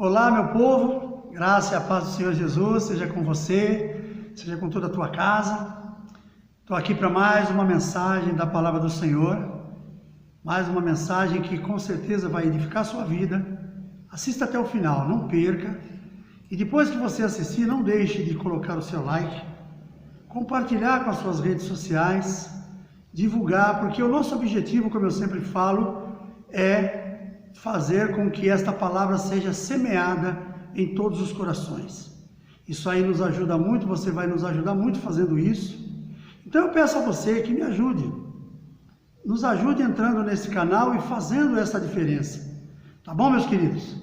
Olá, meu povo, graça e a paz do Senhor Jesus seja com você, seja com toda a tua casa. Estou aqui para mais uma mensagem da palavra do Senhor, mais uma mensagem que com certeza vai edificar a sua vida. Assista até o final, não perca. E depois que você assistir, não deixe de colocar o seu like, compartilhar com as suas redes sociais, divulgar, porque o nosso objetivo, como eu sempre falo, é fazer com que esta palavra seja semeada em todos os corações. Isso aí nos ajuda muito, você vai nos ajudar muito fazendo isso. Então eu peço a você que me ajude, nos ajude entrando nesse canal e fazendo essa diferença. Tá bom, meus queridos?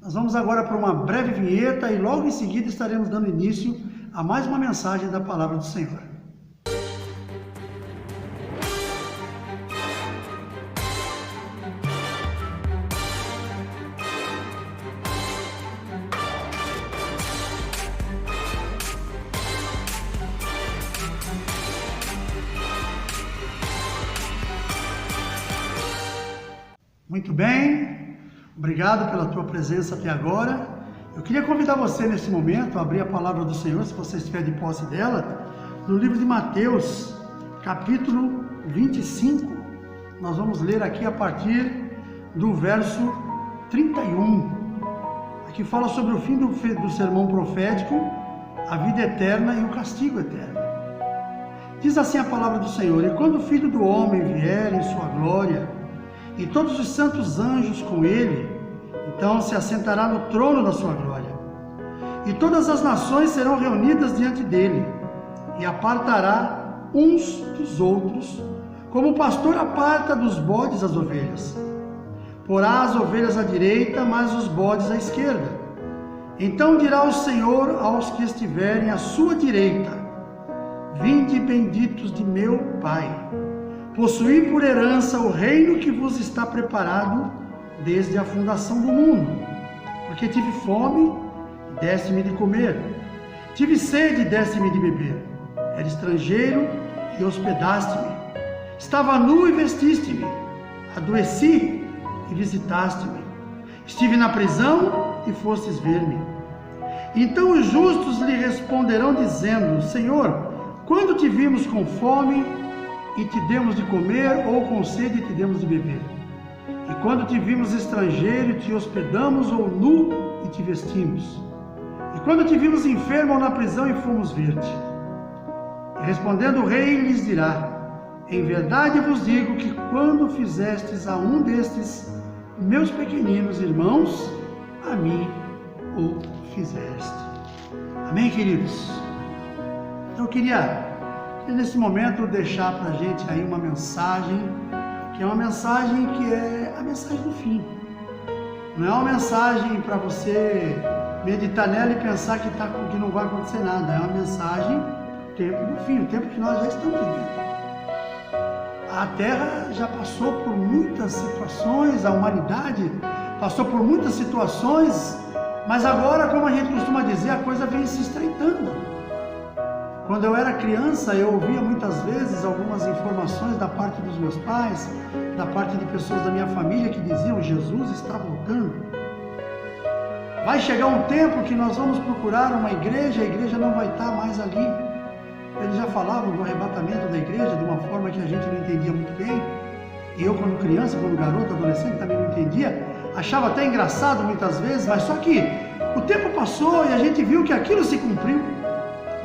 Nós vamos agora para uma breve vinheta e logo em seguida estaremos dando início a mais uma mensagem da palavra do Senhor. Muito bem, obrigado pela tua presença até agora. Eu queria convidar você nesse momento a abrir a palavra do Senhor, se você estiver de posse dela, no livro de Mateus, capítulo 25. Nós vamos ler aqui a partir do verso 31. Aqui fala sobre o fim do sermão profético, a vida eterna e o castigo eterno. Diz assim a palavra do Senhor: E quando o Filho do Homem vier em sua glória, e todos os santos anjos com ele, então se assentará no trono da sua glória. E todas as nações serão reunidas diante dele, e apartará uns dos outros, como o pastor aparta dos bodes as ovelhas. Porá as ovelhas à direita, mas os bodes à esquerda. Então dirá o Senhor aos que estiverem à sua direita: Vinde benditos de meu Pai, possuí por herança o reino que vos está preparado desde a fundação do mundo. Porque tive fome, e deste-me de comer. Tive sede, e deste-me de beber. Era estrangeiro, e hospedaste-me. Estava nu, e vestiste-me. Adoeci, e visitaste-me. Estive na prisão, e fostes ver-me. Então os justos lhe responderão, dizendo: Senhor, quando te vimos com fome e te demos de comer, ou com sede e te demos de beber? E quando te vimos estrangeiro e te hospedamos, ou nu e te vestimos? E quando te vimos enfermo ou na prisão e fomos ver-te? E respondendo o rei lhes dirá: Em verdade vos digo que quando fizestes a um destes meus pequeninos irmãos, a mim o fizeste. Amém, queridos? Então eu queria nesse momento deixar para a gente aí uma mensagem, que é uma mensagem que é a mensagem do fim. Não é uma mensagem para você meditar nela e pensar que não vai acontecer nada. É uma mensagem do tempo do fim, o tempo que nós já estamos vivendo. A Terra já passou por muitas situações, a humanidade passou por muitas situações, mas agora, como a gente costuma dizer, a coisa vem se estreitando. Quando eu era criança, eu ouvia muitas vezes algumas informações da parte dos meus pais, da parte de pessoas da minha família que diziam: Jesus está voltando. Vai chegar um tempo que nós vamos procurar uma igreja, a igreja não vai estar mais ali. Eles já falavam do arrebatamento da igreja de uma forma que a gente não entendia muito bem. E eu, quando criança, quando garoto, adolescente, também não entendia. Achava até engraçado muitas vezes, mas só que o tempo passou e a gente viu que aquilo se cumpriu.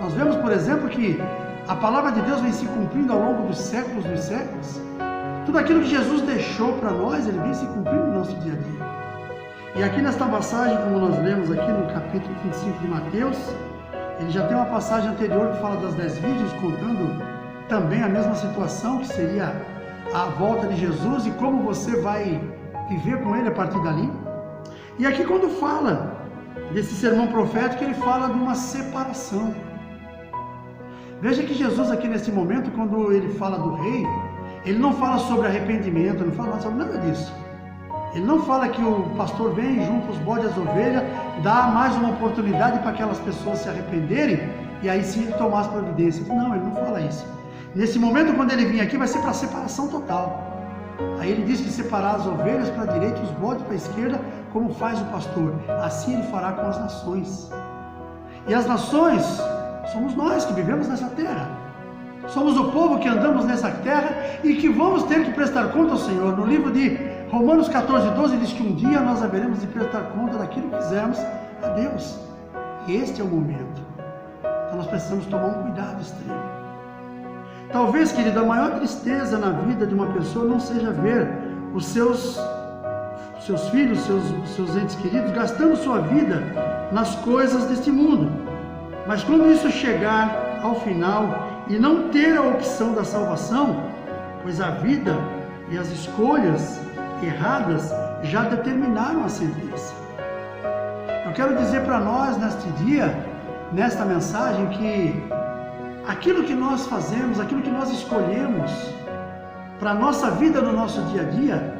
Nós vemos, por exemplo, que a palavra de Deus vem se cumprindo ao longo dos séculos dos séculos. Tudo aquilo que Jesus deixou para nós, ele vem se cumprindo no nosso dia a dia. E aqui nesta passagem, como nós lemos aqui no capítulo 25 de Mateus, ele já tem uma passagem anterior que fala das 10 virgens, contando também a mesma situação, que seria a volta de Jesus e como você vai viver com ele a partir dali. E aqui, quando fala desse sermão profético, ele fala de uma separação. Veja que Jesus aqui nesse momento, quando ele fala do rei, ele não fala sobre arrependimento, não fala sobre nada disso. Ele não fala que o pastor vem junto os bodes e as ovelhas, dá mais uma oportunidade para aquelas pessoas se arrependerem e aí sim ele tomar as providências. Não, ele não fala isso. Nesse momento, quando ele vir aqui, vai ser para separação total. Aí ele diz que separar as ovelhas para a direita e os bodes para a esquerda, como faz o pastor. Assim ele fará com as nações. E as nações somos nós que vivemos nessa terra. Somos o povo que andamos nessa terra e que vamos ter que prestar conta ao Senhor. No livro de Romanos 14:12 diz que um dia nós haveremos de prestar conta daquilo que fizemos a Deus. E este é o momento. Então nós precisamos tomar um cuidado extremo. Talvez, querido, a maior tristeza na vida de uma pessoa não seja ver os seus filhos, seus entes queridos, gastando sua vida nas coisas deste mundo. Mas quando isso chegar ao final e não ter a opção da salvação, pois a vida e as escolhas erradas já determinaram a sentença. Eu quero dizer para nós neste dia, nesta mensagem, que aquilo que nós fazemos, aquilo que nós escolhemos para a nossa vida no nosso dia a dia,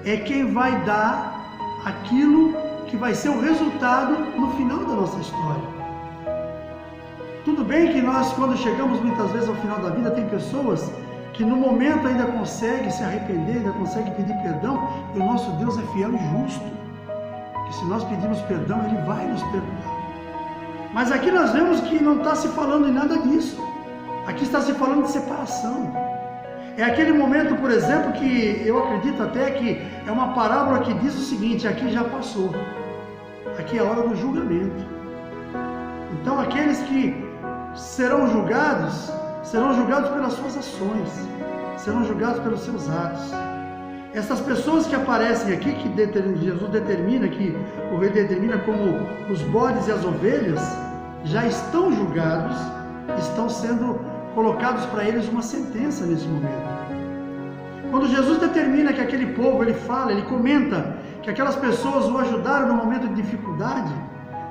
é quem vai dar aquilo que vai ser o resultado no final da nossa história. Tudo bem que nós, quando chegamos muitas vezes ao final da vida, tem pessoas que no momento ainda conseguem se arrepender, ainda conseguem pedir perdão, e o nosso Deus é fiel e justo, que se nós pedirmos perdão, Ele vai nos perdoar. Mas aqui nós vemos que não está se falando em nada disso. Aqui está se falando de separação. É aquele momento, por exemplo, que eu acredito até que é uma parábola que diz o seguinte: aqui já passou, aqui é a hora do julgamento. Então aqueles que serão julgados pelas suas ações, serão julgados pelos seus atos. Essas pessoas que aparecem aqui, que Jesus determina, que o rei determina como os bodes e as ovelhas, já estão julgados, estão sendo colocados para eles uma sentença nesse momento. Quando Jesus determina que aquele povo, ele fala, ele comenta que aquelas pessoas o ajudaram no momento de dificuldade,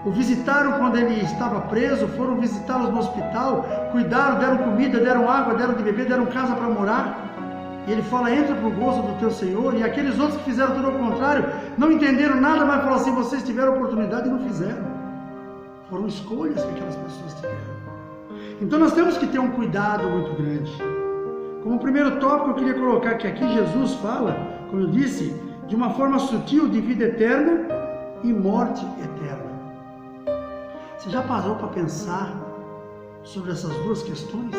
o visitaram quando ele estava preso, foram visitá-los no hospital, cuidaram, deram comida, deram água, deram de beber, deram casa para morar. E ele fala: entra para o gozo do teu Senhor. E aqueles outros que fizeram tudo ao contrário, não entenderam nada, mas falaram assim: vocês tiveram oportunidade e não fizeram. Foram escolhas que aquelas pessoas tiveram. Então nós temos que ter um cuidado muito grande. Como primeiro tópico, eu queria colocar que aqui Jesus fala, como eu disse, de uma forma sutil, de vida eterna e morte eterna. Você já parou para pensar sobre essas duas questões?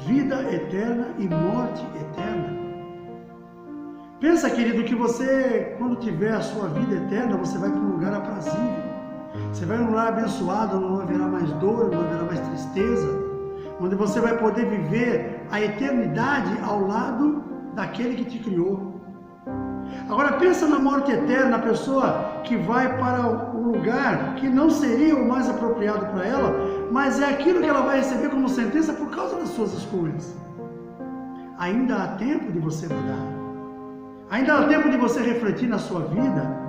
Vida eterna e morte eterna. Pensa, querido, que você, quando tiver a sua vida eterna, você vai para um lugar aprazível. Você vai para um lugar abençoado, onde não haverá mais dor, não haverá mais tristeza, onde você vai poder viver a eternidade ao lado daquele que te criou. Agora pensa na morte eterna, a pessoa que vai para um lugar que não seria o mais apropriado para ela, mas é aquilo que ela vai receber como sentença por causa das suas escolhas. Ainda há tempo de você mudar. Ainda há tempo de você refletir na sua vida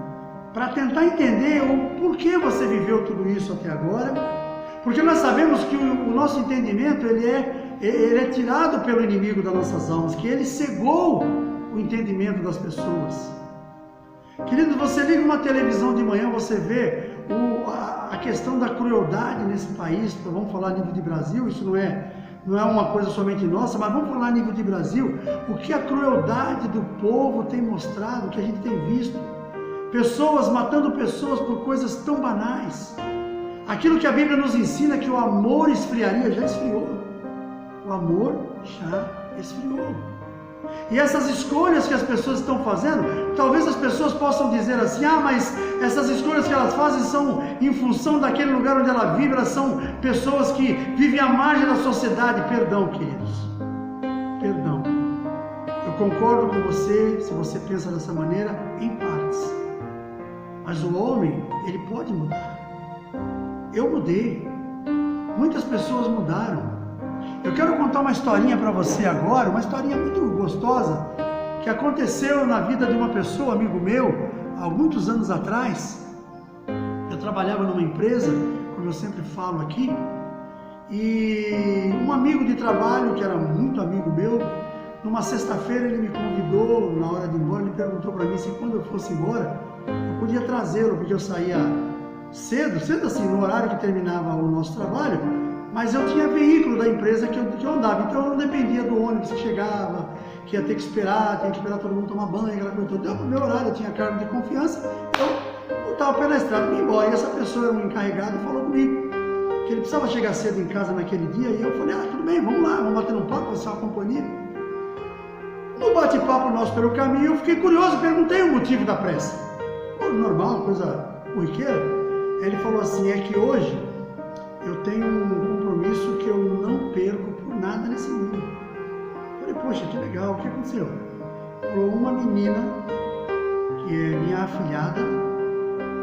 para tentar entender o porquê você viveu tudo isso até agora. Porque nós sabemos que o nosso entendimento ele é tirado pelo inimigo das nossas almas, que ele cegou o entendimento das pessoas. Querido, você liga uma televisão de manhã, você vê a questão da crueldade nesse país. Vamos falar a nível de Brasil, isso não é uma coisa somente nossa, mas vamos falar a nível de Brasil, o que a crueldade do povo tem mostrado, o que a gente tem visto. Pessoas matando pessoas por coisas tão banais. Aquilo que a Bíblia nos ensina, que o amor esfriaria, já esfriou. O amor já esfriou. E essas escolhas que as pessoas estão fazendo, talvez as pessoas possam dizer assim: ah, mas essas escolhas que elas fazem são em função daquele lugar onde ela vive, elas são pessoas que vivem à margem da sociedade. Perdão, queridos, perdão. Eu concordo com você, se você pensa dessa maneira, em partes. Mas o homem, ele pode mudar. Eu mudei. Muitas pessoas mudaram. Eu quero contar uma historinha para você agora, uma historinha muito gostosa, que aconteceu na vida de uma pessoa, amigo meu, há muitos anos atrás. Eu trabalhava numa empresa, como eu sempre falo aqui, e um amigo de trabalho, que era muito amigo meu, numa sexta-feira ele me convidou, na hora de ir embora, ele perguntou para mim se quando eu fosse embora, eu podia trazê-lo, porque eu saía cedo assim, no horário que terminava o nosso trabalho, Mas eu tinha veículo da empresa que eu andava, então eu não dependia do ônibus que chegava, que ia ter que esperar todo mundo tomar banho, aquela coisa toda. Então, no meu horário, eu tinha cargo de confiança, eu botava pela estrada e ia embora. E essa pessoa era um encarregado e falou comigo que ele precisava chegar cedo em casa naquele dia, e eu falei, tudo bem, vamos lá, vamos bater um papo, você é uma companhia. No bate-papo nosso pelo caminho, eu fiquei curioso, perguntei o motivo da pressa. Normal, coisa corriqueira. Ele falou assim, é que hoje eu tenho um compromisso que eu não perco por nada nesse mundo. Eu falei, poxa, que legal, o que aconteceu? Falou, uma menina, que é minha afilhada,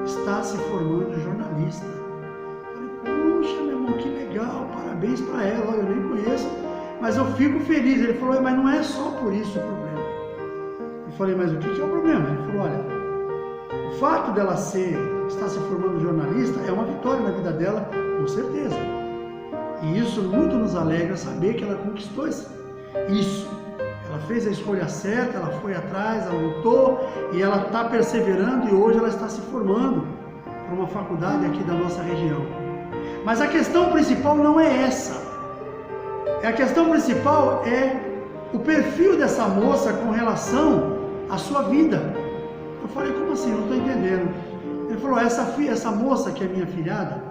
está se formando jornalista. Eu falei, poxa, meu irmão, que legal, parabéns para ela, olha, eu nem conheço, mas eu fico feliz. Ele falou, mas não é só por isso o problema. Eu falei, mas o que é o problema? Ele falou, olha, o fato dela estar se formando jornalista é uma vitória na vida dela, com certeza. E isso muito nos alegra saber que ela conquistou isso. Ela fez a escolha certa, ela foi atrás, ela lutou e ela está perseverando e hoje ela está se formando para uma faculdade aqui da nossa região. Mas a questão principal não é essa. A questão principal é o perfil dessa moça com relação à sua vida. Eu falei, como assim? Não estou entendendo. Ele falou, essa moça que é minha filhada,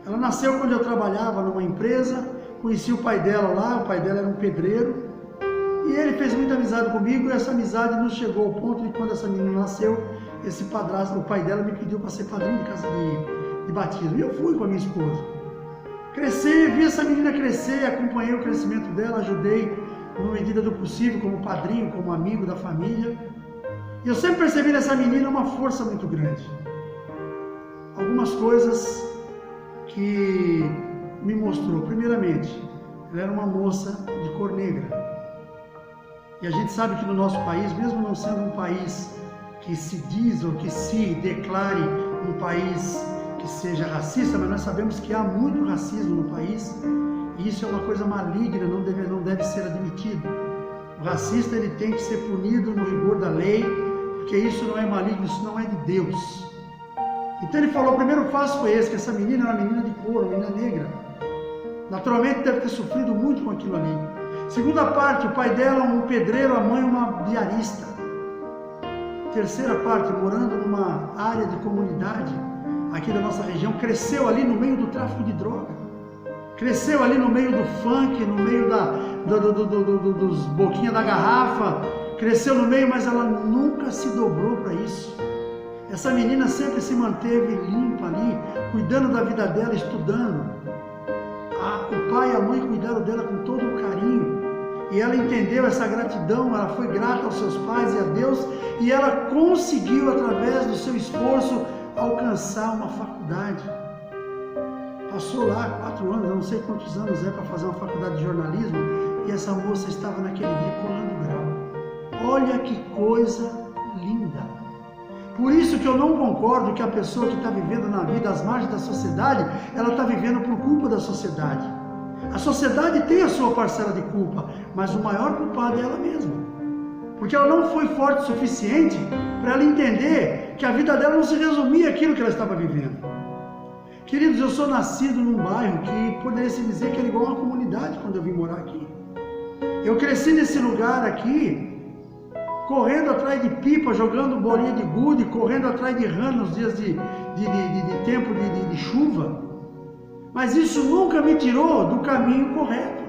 ela nasceu quando eu trabalhava numa empresa, conheci o pai dela lá, o pai dela era um pedreiro, e ele fez muita amizade comigo, e essa amizade nos chegou ao ponto de quando essa menina nasceu, esse padrasto, o pai dela me pediu para ser padrinho de casa de batismo, e eu fui com a minha esposa. Cresci, vi essa menina crescer, acompanhei o crescimento dela, ajudei na medida do possível, como padrinho, como amigo da família. E eu sempre percebi nessa menina uma força muito grande. Algumas coisas que me mostrou. Primeiramente, ela era uma moça de cor negra. E a gente sabe que no nosso país, mesmo não sendo um país que se diz ou que se declare um país que seja racista, mas nós sabemos que há muito racismo no país. E isso é uma coisa maligna, não deve ser admitido. O racista ele tem que ser punido no rigor da lei, porque isso não é maligno, isso não é de Deus. Então ele falou, o primeiro passo foi esse, que essa menina era uma menina de cor, uma menina negra. Naturalmente deve ter sofrido muito com aquilo ali. Segunda parte, o pai dela um pedreiro, a mãe uma diarista. Terceira parte, morando numa área de comunidade aqui da nossa região, cresceu ali no meio do tráfico de droga. Cresceu ali no meio do funk, no meio dos boquinha da garrafa, cresceu no meio, mas ela nunca se dobrou para isso. Essa menina sempre se manteve limpa ali, cuidando da vida dela, estudando. O pai e a mãe cuidaram dela com todo o carinho. E ela entendeu essa gratidão, ela foi grata aos seus pais e a Deus, e ela conseguiu, através do seu esforço, alcançar uma faculdade. Passou lá 4 anos, eu não sei quantos anos para fazer uma faculdade de jornalismo, e essa moça estava naquele dia colando grau. Olha que coisa linda! Por isso que eu não concordo que a pessoa que está vivendo na vida às margens da sociedade, ela está vivendo por culpa da sociedade. A sociedade tem a sua parcela de culpa, mas o maior culpado é ela mesma. Porque ela não foi forte o suficiente para ela entender que a vida dela não se resumia àquilo que ela estava vivendo. Queridos, eu sou nascido num bairro que poderia se dizer que era igual a uma comunidade quando eu vim morar aqui. Eu cresci nesse lugar aqui, correndo atrás de pipa, jogando bolinha de gude, correndo atrás de rã nos dias de tempo de chuva. Mas isso nunca me tirou do caminho correto.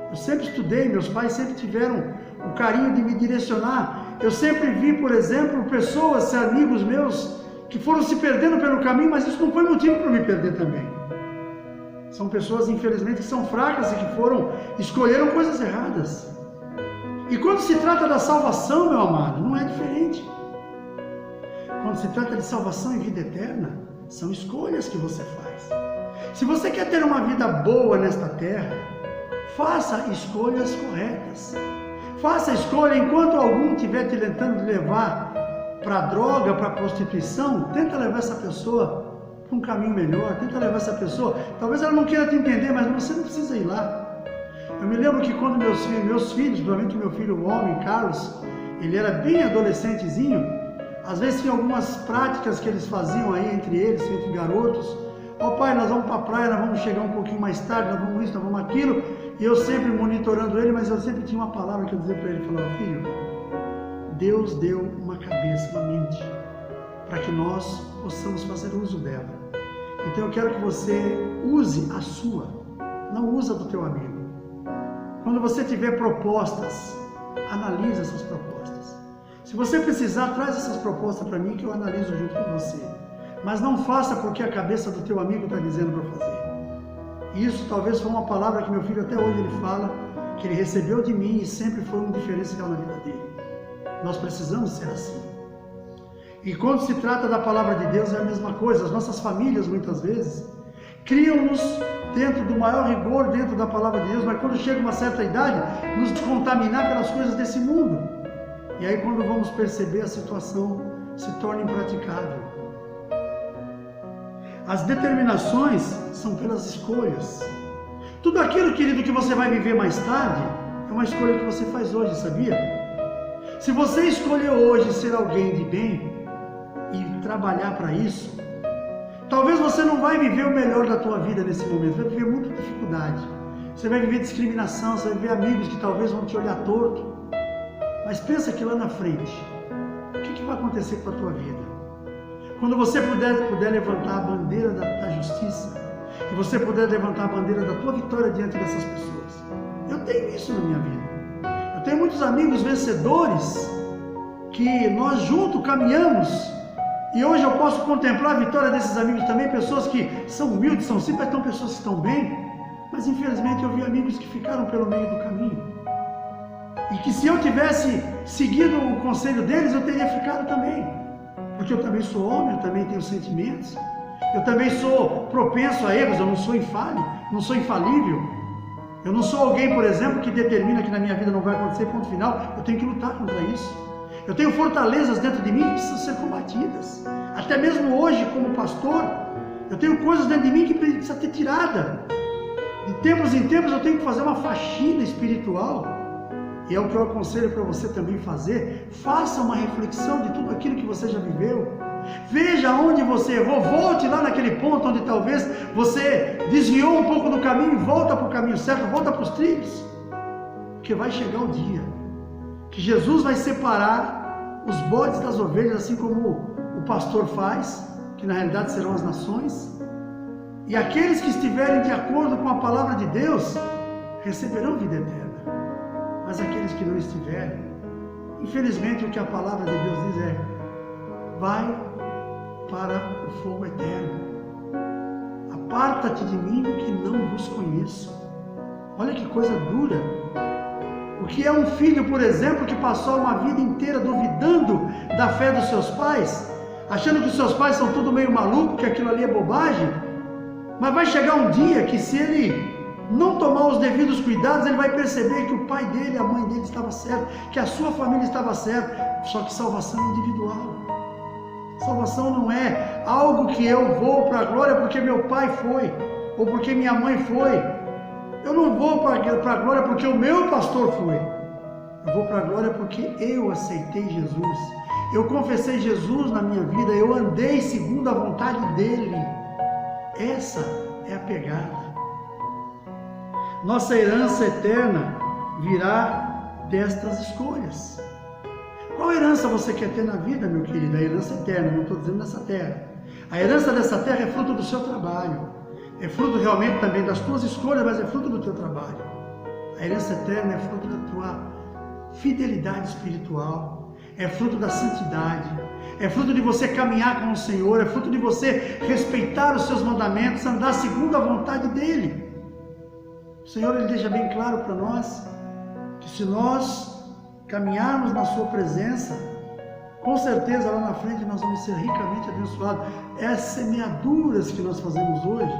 Eu sempre estudei, meus pais sempre tiveram o carinho de me direcionar. Eu sempre vi, por exemplo, pessoas, amigos meus, que foram se perdendo pelo caminho, mas isso não foi motivo para me perder também. São pessoas, infelizmente, que são fracas e que escolheram coisas erradas. E quando se trata da salvação, meu amado, não é diferente. Quando se trata de salvação e vida eterna, são escolhas que você faz. Se você quer ter uma vida boa nesta terra, faça escolhas corretas. Faça a escolha enquanto algum estiver te tentando levar para a droga, para a prostituição, tenta levar essa pessoa para um caminho melhor, tenta levar essa pessoa, talvez ela não queira te entender, mas você não precisa ir lá. Eu me lembro que quando meus filhos, principalmente o meu filho homem, Carlos, ele era bem adolescentezinho, às vezes tinha algumas práticas que eles faziam aí entre eles, entre garotos, Ó pai, nós vamos para a praia, nós vamos chegar um pouquinho mais tarde, nós vamos isso, nós vamos aquilo. E eu sempre monitorando ele, mas eu sempre tinha uma palavra que eu dizia para ele, falava, filho, Deus deu uma cabeça, uma mente, para que nós possamos fazer uso dela. Então eu quero que você use a sua, não usa do teu amigo. Quando você tiver propostas, analise essas propostas. Se você precisar, traz essas propostas para mim que eu analiso junto com você. Mas não faça porque a cabeça do teu amigo está dizendo para fazer. Isso talvez foi uma palavra que meu filho até hoje ele fala, que ele recebeu de mim e sempre foi um diferencial na vida dele. Nós precisamos ser assim. E quando se trata da palavra de Deus é a mesma coisa. As nossas famílias muitas vezes criam-nos dentro do maior rigor dentro da palavra de Deus, mas quando chega uma certa idade, nos contaminar pelas coisas desse mundo. E aí quando vamos perceber, a situação se torna impraticável. As determinações são pelas escolhas. Tudo aquilo, querido, que você vai viver mais tarde, é uma escolha que você faz hoje, sabia? Se você escolher hoje ser alguém de bem e trabalhar para isso, talvez você não vai viver o melhor da tua vida nesse momento, vai viver muita dificuldade. Você vai viver discriminação, você vai viver amigos que talvez vão te olhar torto. Mas pensa que lá na frente, o que vai acontecer com a tua vida? Quando você puder levantar a bandeira da justiça, e você puder levantar a bandeira da tua vitória diante dessas pessoas. Eu tenho isso na minha vida. Eu tenho muitos amigos vencedores, que nós juntos caminhamos, e hoje eu posso contemplar a vitória desses amigos também, pessoas que são humildes, são simples, são pessoas que estão bem, mas infelizmente eu vi amigos que ficaram pelo meio do caminho, e que se eu tivesse seguido o conselho deles, eu teria ficado também, porque eu também sou homem, eu também tenho sentimentos, eu também sou propenso a erros, eu não sou infalível, eu não sou alguém, por exemplo, que determina que na minha vida não vai acontecer, ponto final, eu tenho que lutar contra isso. Eu tenho fortalezas dentro de mim que precisam ser combatidas. Até mesmo hoje, como pastor, eu tenho coisas dentro de mim que precisam ser tiradas. De tempos em tempos eu tenho que fazer uma faxina espiritual. E é o que eu aconselho para você também fazer. Faça uma reflexão de tudo aquilo que você já viveu. Veja onde você errou, volte lá naquele ponto onde talvez você desviou um pouco do caminho e volta para o caminho certo, volta para os trilhos. Porque vai chegar o dia que Jesus vai separar os bodes das ovelhas, assim como o pastor faz, que na realidade serão as nações. E aqueles que estiverem de acordo com a palavra de Deus, receberão vida eterna. Mas aqueles que não estiverem, infelizmente o que a palavra de Deus diz é, vai para o fogo eterno. Aparta-te de mim que não vos conheço. Olha que coisa dura. O que é um filho, por exemplo, que passou uma vida inteira duvidando da fé dos seus pais, achando que os seus pais são tudo meio maluco, que aquilo ali é bobagem, mas vai chegar um dia que se ele não tomar os devidos cuidados, ele vai perceber que o pai dele, a mãe dele estava certo, que a sua família estava certa, só que salvação é individual. Salvação não é algo que eu vou para a glória porque meu pai foi, ou porque minha mãe foi. Eu não vou para a glória porque o meu pastor foi. Eu vou para a glória porque eu aceitei Jesus. Eu confessei Jesus na minha vida, eu andei segundo a vontade dele. Essa é a pegada. Nossa herança eterna virá destas escolhas. Qual herança você quer ter na vida, meu querido? A herança eterna, não estou dizendo dessa terra. A herança dessa terra é fruto do seu trabalho. É fruto realmente também das tuas escolhas, mas é fruto do teu trabalho. A herança eterna é fruto da tua fidelidade espiritual. É fruto da santidade. É fruto de você caminhar com o Senhor. É fruto de você respeitar os seus mandamentos, andar segundo a vontade dEle. O Senhor, Ele deixa bem claro para nós que se nós caminharmos na sua presença, com certeza lá na frente nós vamos ser ricamente abençoados. É as semeaduras que nós fazemos hoje.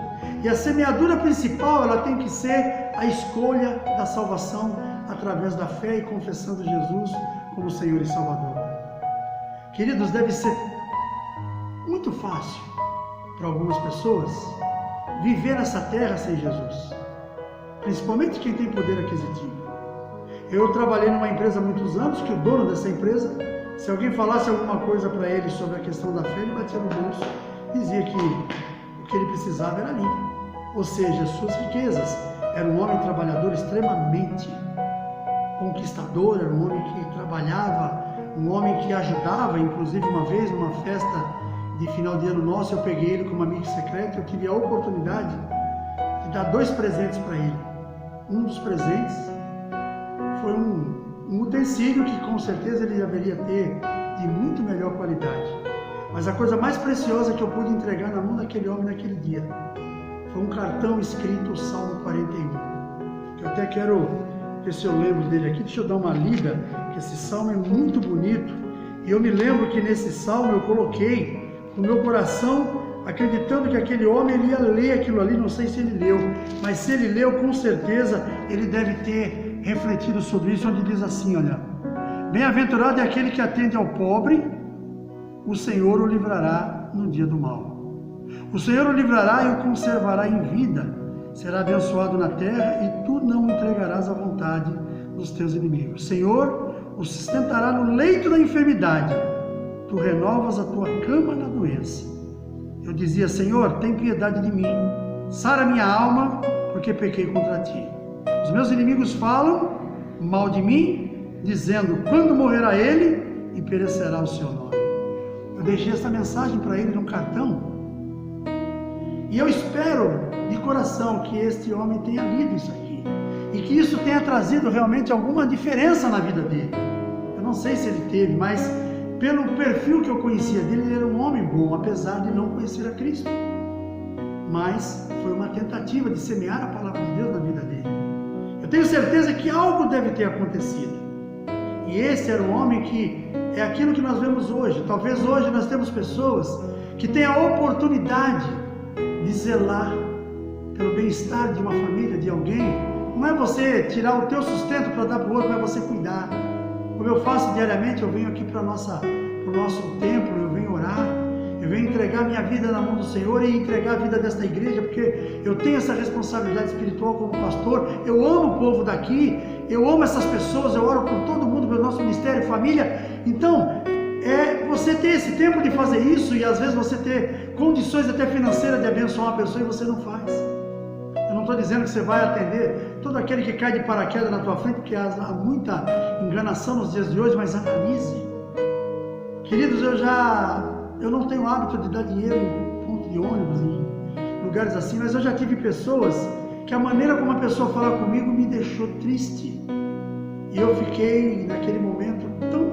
E a semeadura principal, ela tem que ser a escolha da salvação através da fé e confessando Jesus como Senhor e Salvador. Queridos, deve ser muito fácil para algumas pessoas viver nessa terra sem Jesus. Principalmente quem tem poder aquisitivo. Eu trabalhei numa empresa há muitos anos, que o dono dessa empresa, se alguém falasse alguma coisa para ele sobre a questão da fé, ele batia no bolso, dizia que o que ele precisava era ali. Ou seja, suas riquezas. Era um homem trabalhador extremamente conquistador, era um homem que trabalhava, um homem que ajudava. Inclusive, uma vez, numa festa de final de ano nosso, eu peguei ele como amigo secreto. Eu tive a oportunidade de dar 2 presentes para ele. Um dos presentes foi um utensílio que com certeza ele deveria ter de muito melhor qualidade. Mas a coisa mais preciosa que eu pude entregar na mão daquele homem naquele dia foi um cartão escrito o Salmo 41. Que eu até quero ver se eu lembro dele aqui. Deixa eu dar uma lida, que esse salmo é muito bonito. E eu me lembro que nesse salmo eu coloquei no meu coração, acreditando que aquele homem ele ia ler aquilo ali. Não sei se ele leu, mas se ele leu, com certeza ele deve ter refletido sobre isso, onde diz assim, olha: bem-aventurado é aquele que atende ao pobre, o Senhor o livrará no dia do mal. O Senhor o livrará e o conservará em vida. Será abençoado na terra e tu não o entregarás à vontade dos teus inimigos. O Senhor o sustentará no leito da enfermidade. Tu renovas a tua cama na doença. Eu dizia: Senhor, tem piedade de mim. Sara minha alma, porque pequei contra ti. Os meus inimigos falam mal de mim, dizendo: quando morrerá ele e perecerá o seu nome. Eu deixei essa mensagem para ele num cartão. E eu espero de coração que este homem tenha lido isso aqui. E que isso tenha trazido realmente alguma diferença na vida dele. Eu não sei se ele teve, mas pelo perfil que eu conhecia dele, ele era um homem bom, apesar de não conhecer a Cristo. Mas foi uma tentativa de semear a palavra de Deus na vida dele. Eu tenho certeza que algo deve ter acontecido. E esse era um homem que é aquilo que nós vemos hoje. Talvez hoje nós temos pessoas que têm a oportunidade de zelar pelo bem-estar de uma família, de alguém. Não é você tirar o teu sustento para dar para o outro, mas é você cuidar. Como eu faço diariamente, eu venho aqui para o nosso templo, eu venho orar, eu venho entregar minha vida na mão do Senhor e entregar a vida desta igreja, porque eu tenho essa responsabilidade espiritual como pastor. Eu amo o povo daqui, eu amo essas pessoas, eu oro por todo mundo, pelo nosso ministério, família. Então, você ter esse tempo de fazer isso, e às vezes você ter condições até financeiras de abençoar uma pessoa e você não faz. Eu não estou dizendo que você vai atender todo aquele que cai de paraquedas na tua frente, porque há muita enganação nos dias de hoje, mas analise. Queridos, eu não tenho hábito de dar dinheiro em ponto de ônibus, em lugares assim, mas eu já tive pessoas que a maneira como a pessoa fala comigo me deixou triste. E eu fiquei naquele momento tão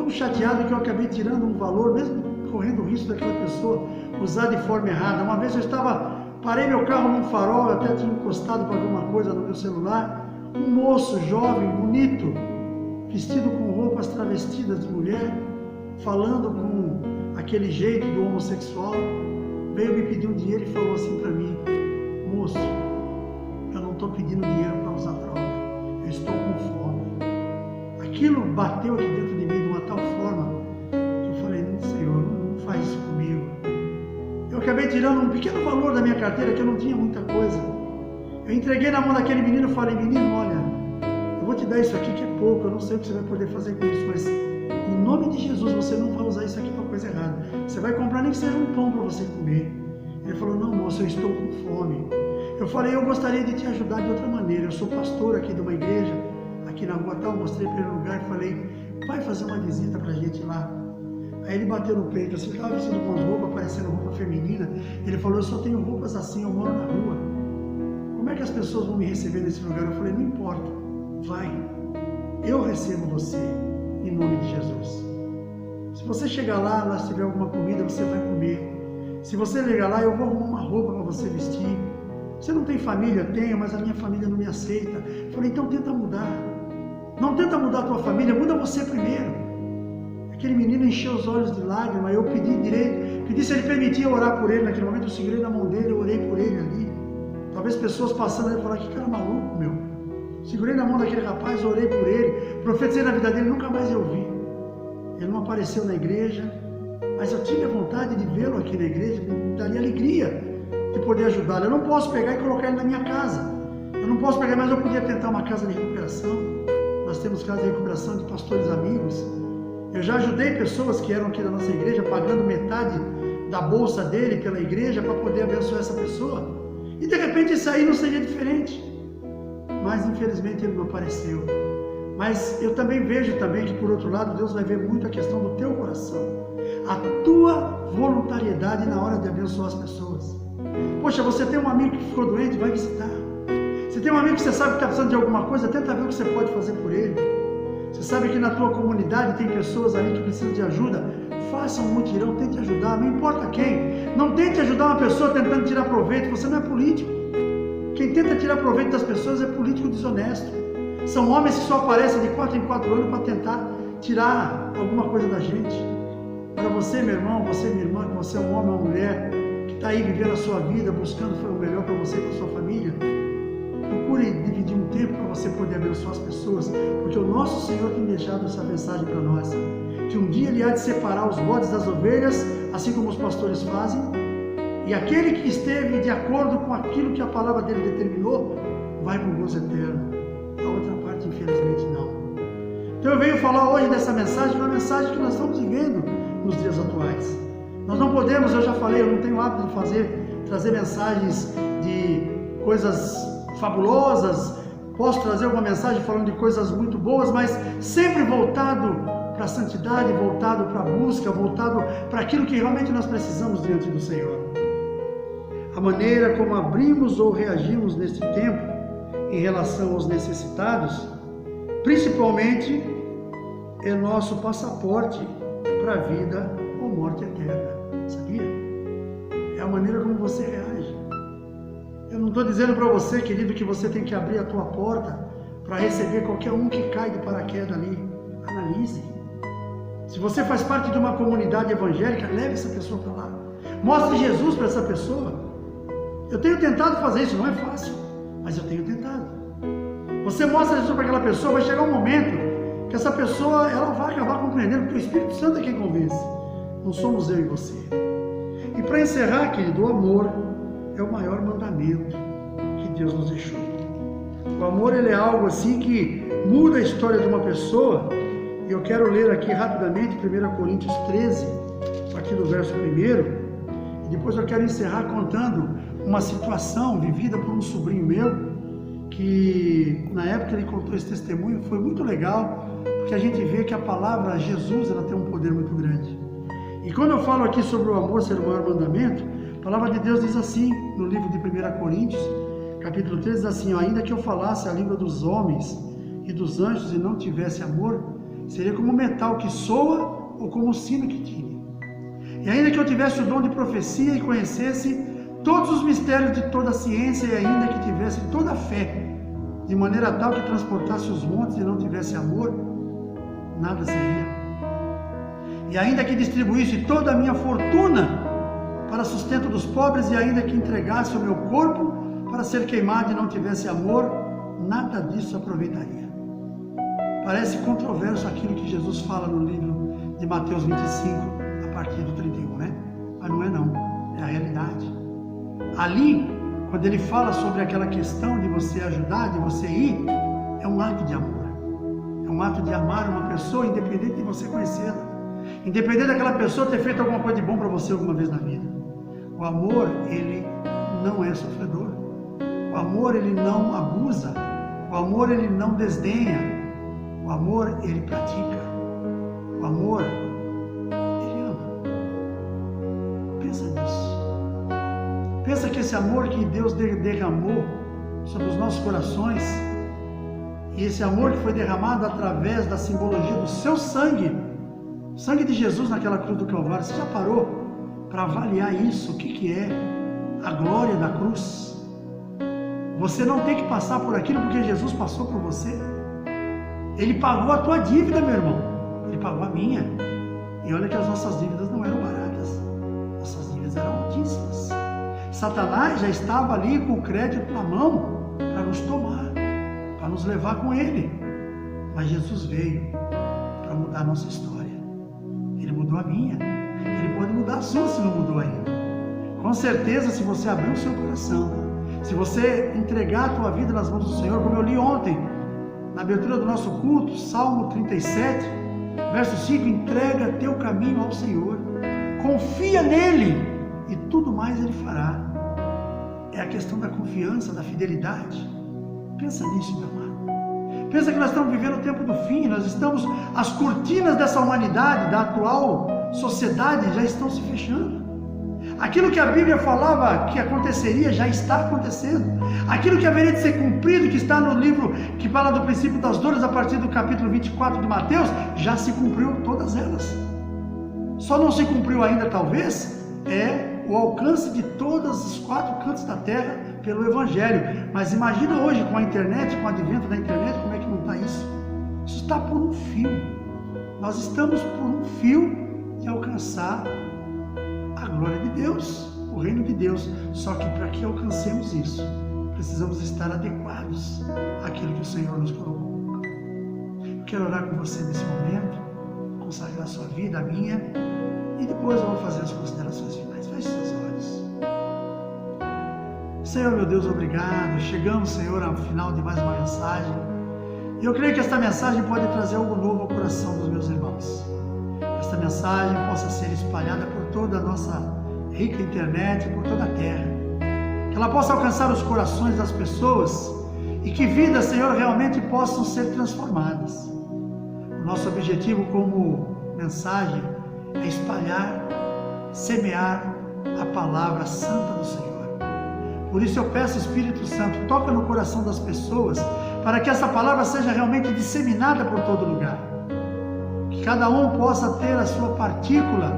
chateado que eu acabei tirando um valor, mesmo correndo o risco daquela pessoa usar de forma errada. Uma vez parei meu carro num farol, eu até tinha encostado para ver uma coisa no meu celular. Um moço jovem, bonito, vestido com roupas travestidas de mulher, falando com aquele jeito do homossexual, veio me pedir um dinheiro e falou assim para mim: moço, eu não estou pedindo dinheiro para usar droga, eu estou com fome. Aquilo bateu aqui dentro de mim de uma tal forma que eu falei: Senhor, não faz isso comigo. Eu acabei tirando um pequeno valor da minha carteira, que eu não tinha muita coisa. Eu entreguei na mão daquele menino e falei: menino, olha, eu vou te dar isso aqui que é pouco, eu não sei o que você vai poder fazer com isso, mas em nome de Jesus você não vai usar isso aqui para coisa errada. Você vai comprar nem que seja um pão para você comer. Ele falou: não, moço, eu estou com fome. Eu falei: eu gostaria de te ajudar de outra maneira. Eu sou pastor aqui de uma igreja, aqui na rua tal. Mostrei para ele o lugar e falei: vai fazer uma visita para a gente lá. Aí ele bateu no peito, assim, estava vestido com as roupas, parecendo roupa feminina. Ele falou: eu só tenho roupas assim, eu moro na rua. Como é que as pessoas vão me receber nesse lugar? Eu falei: não importa, vai. Eu recebo você, em nome de Jesus. Se você chegar lá se tiver alguma comida, você vai comer. Se você chegar lá, eu vou arrumar uma roupa para você vestir. Você não tem família? Tenho, mas a minha família não me aceita. Eu falei: então tenta mudar. Não tenta mudar a tua família, muda você primeiro. Aquele menino encheu os olhos de lágrimas. Eu pedi se ele permitia orar por ele. Naquele momento eu segurei na mão dele, eu orei por ele ali. Talvez pessoas passando ali falaram: que cara maluco, meu. Segurei na mão daquele rapaz, orei por ele, profetizei na vida dele, nunca mais eu vi. Ele não apareceu na igreja, mas eu tive a vontade de vê-lo aqui na igreja, me daria alegria de poder ajudá-lo. Eu não posso pegar e colocar ele na minha casa. Eu não posso pegar, mas eu podia tentar uma casa de recuperação. Nós temos casa de recuperação de pastores amigos. Eu já ajudei pessoas que eram aqui da nossa igreja, pagando metade da bolsa dele pela igreja para poder abençoar essa pessoa. E de repente isso aí não seria diferente. Mas infelizmente ele não apareceu. Mas eu também vejo também que por outro lado Deus vai ver muito a questão do teu coração. A tua voluntariedade na hora de abençoar as pessoas. Poxa, você tem um amigo que ficou doente, vai visitar. Você tem um amigo que você sabe que está precisando de alguma coisa, tenta ver o que você pode fazer por ele. Você sabe que na tua comunidade tem pessoas aí que precisam de ajuda. Faça um mutirão, tente ajudar, não importa quem. Não tente ajudar uma pessoa tentando tirar proveito, você não é político. Quem tenta tirar proveito das pessoas é político desonesto. São homens que só aparecem de 4 em 4 anos para tentar tirar alguma coisa da gente. Para você, meu irmão, você, minha irmã, que você é um homem ou uma mulher que está aí vivendo a sua vida, buscando o melhor para você e para a sua família, procure dividir um tempo para você poder abençoar as pessoas, porque o nosso Senhor tem deixado essa mensagem para nós, que um dia Ele há de separar os bodes das ovelhas, assim como os pastores fazem, e aquele que esteve de acordo com aquilo que a palavra dele determinou, vai para o gozo eterno. A outra parte, infelizmente, não. Então eu venho falar hoje dessa mensagem, uma mensagem que nós estamos vivendo nos dias atuais. Nós não podemos, eu já falei, eu não tenho hábito de trazer mensagens de coisas fabulosas, posso trazer alguma mensagem falando de coisas muito boas, mas sempre voltado para a santidade, voltado para a busca, voltado para aquilo que realmente nós precisamos diante do Senhor. A maneira como abrimos ou reagimos neste tempo em relação aos necessitados, principalmente, é nosso passaporte para a vida ou morte eterna, sabia? É a maneira como você reage. Eu não estou dizendo para você, querido, que você tem que abrir a tua porta para receber qualquer um que cai de paraquedas ali. Analise. Se você faz parte de uma comunidade evangélica, leve essa pessoa para lá. Mostre Jesus para essa pessoa. Eu tenho tentado fazer isso, não é fácil, mas eu tenho tentado. Você mostra Jesus para aquela pessoa, vai chegar um momento que essa pessoa ela vai acabar compreendendo, porque o Espírito Santo é quem convence. Não somos eu e você. E para encerrar, querido, o amor é o maior mandamento que Deus nos deixou. O amor, ele é algo assim que muda a história de uma pessoa. E eu quero ler aqui rapidamente 1 Coríntios 13, a partir do verso 1. E depois eu quero encerrar contando uma situação vivida por um sobrinho meu, que na época ele contou esse testemunho, foi muito legal, porque a gente vê que a palavra Jesus, ela tem um poder muito grande. E quando eu falo aqui sobre o amor ser o maior mandamento, a palavra de Deus diz assim, no livro de 1 Coríntios, capítulo 13, diz assim, ó, ainda que eu falasse a língua dos homens e dos anjos e não tivesse amor, seria como metal que soa ou como sino que tine. E ainda que eu tivesse o dom de profecia e conhecesse todos os mistérios de toda a ciência, e ainda que tivesse toda a fé, de maneira tal que transportasse os montes e não tivesse amor, nada seria. E ainda que distribuísse toda a minha fortuna para sustento dos pobres, e ainda que entregasse o meu corpo para ser queimado e não tivesse amor, nada disso aproveitaria. Parece controverso aquilo que Jesus fala no livro de Mateus 25, a partir do 31, né? Mas não é não, é a realidade. Ali, quando ele fala sobre aquela questão de você ajudar, de você ir, é um ato de amor. É um ato de amar uma pessoa, independente de você conhecê-la. Independente daquela pessoa ter feito alguma coisa de bom para você alguma vez na vida. O amor, ele não é sofredor. O amor, ele não abusa. O amor, ele não desdenha. O amor, ele pratica. O amor, ele ama. Pensa nisso. Pensa que esse amor que Deus derramou sobre os nossos corações, e esse amor que foi derramado através da simbologia do seu sangue, o sangue de Jesus naquela cruz do Calvário, você já parou para avaliar isso? O que é a glória da cruz? Você não tem que passar por aquilo porque Jesus passou por você. Ele pagou a tua dívida, meu irmão. Ele pagou a minha. E olha que as nossas dívidas não eram baratas. Nossas dívidas eram altíssimas. Satanás já estava ali com o crédito na mão para nos tomar, para nos levar com ele. Mas Jesus veio para mudar a nossa história. Ele mudou a minha. Ele pode mudar a sua se não mudou ainda. Com certeza, se você abrir o seu coração, se você entregar a tua vida nas mãos do Senhor, como eu li ontem, na abertura do nosso culto, Salmo 37, verso 5, entrega teu caminho ao Senhor, confia nele e tudo mais ele fará. É a questão da confiança, da fidelidade. Pensa nisso, meu amado. Pensa que nós estamos vivendo o tempo do fim, as cortinas dessa humanidade, da atual sociedade já estão se fechando. Aquilo que a Bíblia falava que aconteceria já está acontecendo. Aquilo que haveria de ser cumprido, que está no livro que fala do princípio das dores, a partir do capítulo 24 de Mateus, já se cumpriu todas elas. Só não se cumpriu ainda, talvez, o alcance de todos os 4 cantos da terra pelo Evangelho. Mas imagina hoje com a internet, com o advento da internet, como é que não está isso? Isso está por um fio. Nós estamos por um fio de alcançar a glória de Deus, o reino de Deus. Só que para que alcancemos isso, precisamos estar adequados àquilo que o Senhor nos colocou. Eu quero orar com você nesse momento, consagrar a sua vida, a minha, e depois eu vou fazer as considerações finais. Feche seus olhos. Senhor, meu Deus, obrigado. Chegamos, Senhor, ao final de mais uma mensagem. E eu creio que esta mensagem pode trazer algo novo ao coração dos meus irmãos. Que esta mensagem possa ser espalhada por toda a nossa rica internet, por toda a terra. Que ela possa alcançar os corações das pessoas e que vidas, Senhor, realmente possam ser transformadas. O nosso objetivo como mensagem é espalhar, semear a palavra santa do Senhor. Por isso eu peço, Espírito Santo, toca no coração das pessoas, para que essa palavra seja realmente disseminada por todo lugar. Que cada um possa ter a sua partícula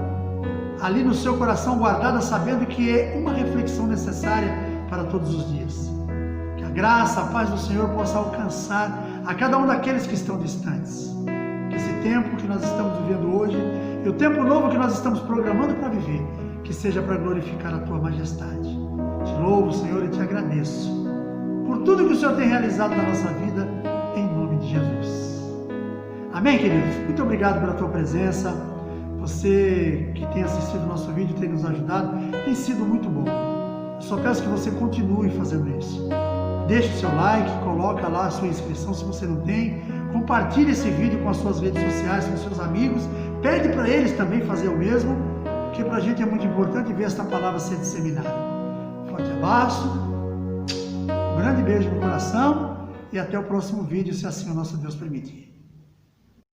ali no seu coração guardada, sabendo que é uma reflexão necessária para todos os dias. Que a graça, a paz do Senhor possa alcançar a cada um daqueles que estão distantes. Que esse tempo que nós estamos vivendo hoje e o tempo novo que nós estamos programando para viver, que seja para glorificar a Tua majestade. Te louvo, Senhor, e te agradeço por tudo que o Senhor tem realizado na nossa vida, em nome de Jesus. Amém, queridos? Muito obrigado pela tua presença. Você que tem assistido o nosso vídeo, tem nos ajudado, tem sido muito bom. Eu só peço que você continue fazendo isso. Deixe o seu like, coloca lá a sua inscrição se você não tem. Compartilhe esse vídeo com as suas redes sociais, com os seus amigos. Pede para eles também fazer o mesmo, porque para a gente é muito importante ver esta palavra ser disseminada. Forte abraço, um grande beijo no coração e até o próximo vídeo, se assim o nosso Deus permitir.